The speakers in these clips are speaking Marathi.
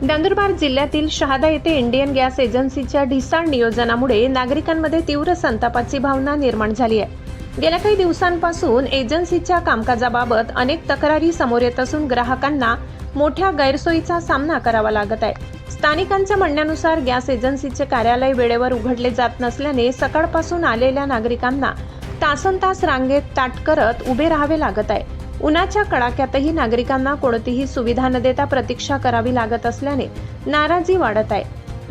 नंदुरबार जिल्ह्यातील शहादा येथे इंडियन गॅस एजन्सीच्या ढिसाळ नियोजनामुळे नागरिकांमध्ये तीव्र संतापाची भावना निर्माण झाली आहे। गेल्या काही दिवसांपासून एजन्सीच्या कामकाजाबाबत अनेक तक्रारी समोर येत असून ग्राहकांना मोठ्या गैरसोयीचा सामना करावा लागत आहे। स्थानिकांच्या म्हणण्यानुसार गॅस एजन्सीचे कार्यालय वेळेवर उघडले जात नसल्याने सकाळपासून आलेल्या नागरिकांना तासनतास रांगेत ताट करत उभे राहावे लागत आहे। उन्हाच्या कडाक्यातही नागरिकांना कोणतीही सुविधा न देता प्रतीक्षा करावी लागत असल्याने नाराजी वाढत आहे।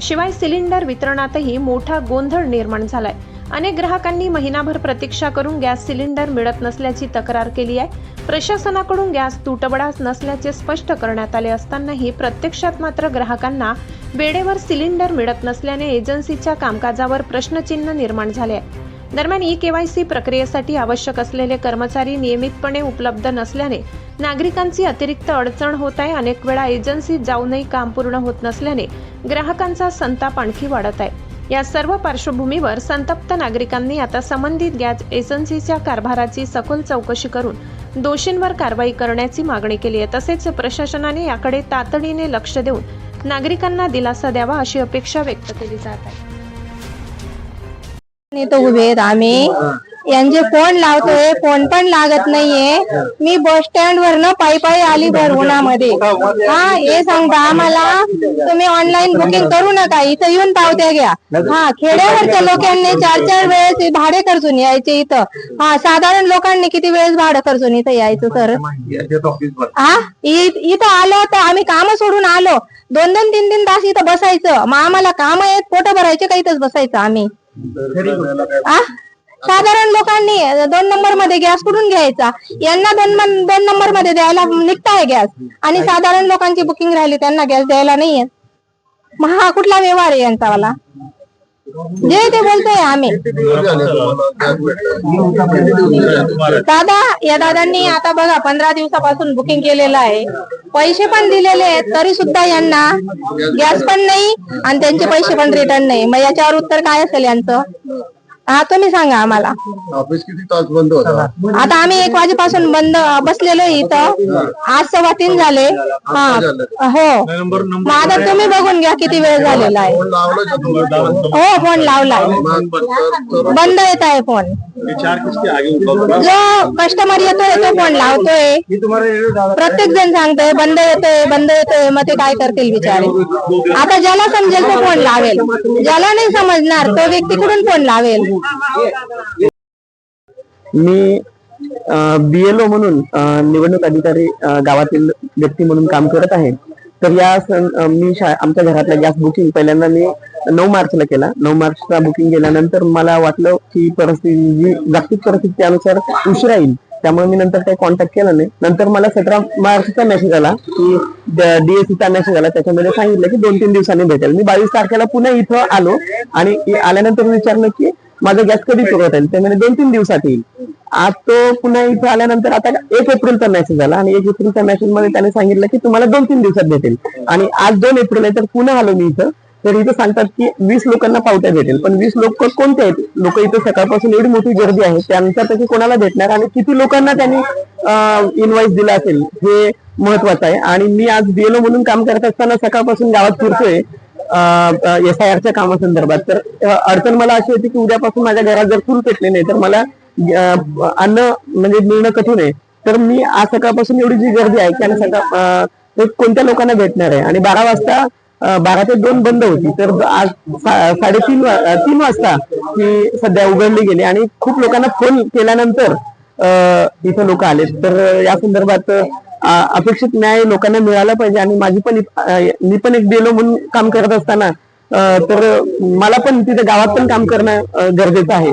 शिवाय सिलेंडर वितरणातही मोठा गोंधळ निर्माण झालाय। अनेक ग्राहकांनी महिनाभर प्रतीक्षा करून गॅस सिलेंडर मिळत नसल्याची तक्रार केली आहे। प्रशासनाकडून गॅस तुटवडा नसल्याचे स्पष्ट करण्यात आले असतानाही प्रत्यक्षात मात्र ग्राहकांना वेळेवर सिलेंडर मिळत नसल्याने एजन्सीच्या कामकाजावर प्रश्नचिन्ह निर्माण झाले आहे। दरम्यान ई-केवायसी प्रक्रियेसाठी आवश्यक असलेले कर्मचारी नियमितपणे उपलब्ध नसल्याने नागरिकांची अतिरिक्त अडचण होत आहे। अनेक वेळा एजन्सीत जाऊनही काम पूर्ण होत नसल्याने ग्राहकांचा संताप आणखी वाढत आहे। या सर्व पार्श्वभूमीवर संतप्त नागरिकांनी आता संबंधित गॅस एजन्सीच्या कारभाराची सखोल चौकशी करून दोषींवर कारवाई करण्याची मागणी केली आहे। तसेच प्रशासनाने याकडे तातडीने लक्ष देऊन नागरिकांना दिलासा द्यावा अशी अपेक्षा व्यक्त केली जात आहे। उभे आहेत आम्ही, यांचे फोन लावतोय, फोन पण लागत नाहीये। मी बस स्टँड वरनं पायी आली भर उन्हामध्ये। हे सांगता आम्हाला तुम्ही ऑनलाईन बुकिंग करू नका, इथं येऊन पावत्या घ्या। खेड्यावरच्या लोकांनी 4-4 वेळेस भाडे खर्चून यायचे इथं। साधारण लोकांनी किती वेळेस भाडं खर्चून इथं यायचं सर? इथं आलो तर आम्ही काम सोडून आलो, 2-2, 3-3 तास इथं बसायचं। मग आम्हाला काम आहेत, पोट भरायचे का इथंच बसायचं आम्ही? साधारण लोकांनी 2 नंबर मध्ये गॅस कुठून घ्यायचा? यांना 2 नंबर मध्ये द्यायला निघताय गॅस, आणि साधारण लोकांची बुकिंग राहिली त्यांना गॅस द्यायला नाहीये। मग हा कुठला व्यवहार आहे यांचा वाला? जे ते बोलतोय आम्ही। या दादांनी आता बघा 15 दिवसापासून बुकिंग केलेलं आहे, पैसे पण दिलेले आहेत, तरी सुद्धा यांना गॅस पण नाही आणि त्यांचे पैसे पण रिटर्न नाही। मग याच्यावर उत्तर काय असेल यांचं? तुम्ही सांगा आम्हाला। ऑफिस किती तास बंद होता? आता आम्ही 1 वाजेपासून बंद बसलेलो इथं, आज 2:15 झाले। हो, मग आता तुम्ही बघून घ्या किती वेळ झालेला आहे। हो, फोन लावलाय, बंद येत आहे फोन। जो कस्टमर येतोय तो फोन लावतोय, प्रत्येक जण सांगतोय बंद येतोय। मग ते काय करतील बिचारे? आता ज्याला समजेल तो फोन लावेल, ज्याला नाही समजणार तो व्यक्ती कुठून फोन लावेल? मी BLO म्हणून निवडणूक अधिकारी गावातील व्यक्ती म्हणून काम करत आहे। तर मी आमच्या घरातला गॅस बुकिंग पहिल्यांदा मी 9 मार्चला केला। 9 मार्चला बुकिंग केल्यानंतर मला वाटलं की परिस्थिती जागतिक परिस्थिती अनुसार उशिरा येईल, त्यामुळे मी नंतर काही कॉन्टॅक्ट केला नाही। नंतर मला 17 मार्चचा मेसेज आला की DSCचा मेसेज आला, त्याच्यामध्ये सांगितलं की 2-3 दिवसांनी भेटेल। मी 22 तारखेला पुन्हा इथं आलो आणि आल्यानंतर विचारलं की माझा गॅस कधी पुरवता येईल? ते म्हणजे 2-3 दिवसात येईल। आज तो पुन्हा इथं आल्यानंतर आता 1 एप्रिलचा मेसेज आला आणि 1 एप्रिलच्या मेसेज मध्ये त्याने सांगितलं की तुम्हाला 2-3 दिवसात भेटेल। आणि आज 2 एप्रिल आहे, तर पुन्हा आलो मी इथं, तर इथं सांगतात की 20 लोकांना पावत्या भेटेल। पण 20 लोक कोणते आहेत? लोक इथं सकाळपासून एवढी मोठी गर्दी आहे, त्यांच्यापैकी कोणाला भेटणार आणि किती लोकांना त्यांनी इनवॉइस दिला असेल हे महत्वाचं आहे। आणि मी आज BLO म्हणून काम करत असताना सकाळपासून गावात फिरतोय SIRच्या कामासंदर्भात। तर अडचण मला अशी होती की उद्यापासून माझ्या घरात जर चूल पेटली नाही तर मला अन्न म्हणजे मिळणं कठीण आहे। तर मी आज सकाळपासून एवढी जी गर्दी आहे की सकाळ कोणत्या लोकांना भेटणार आहे? आणि 12 वाजता 12 ते 2 बंद होती, तर आज 3:30 वाजता ती सध्या उघडली गेली आणि खूप लोकांना फोन केल्यानंतर इथं लोक आले। तर या संदर्भात अपेक्षित न्याय लोकांना मिळाला पाहिजे। आणि मी पण एक BLO म्हणून काम करत असताना तर मला पण तिथे गावात पण काम करणं गरजेचं आहे।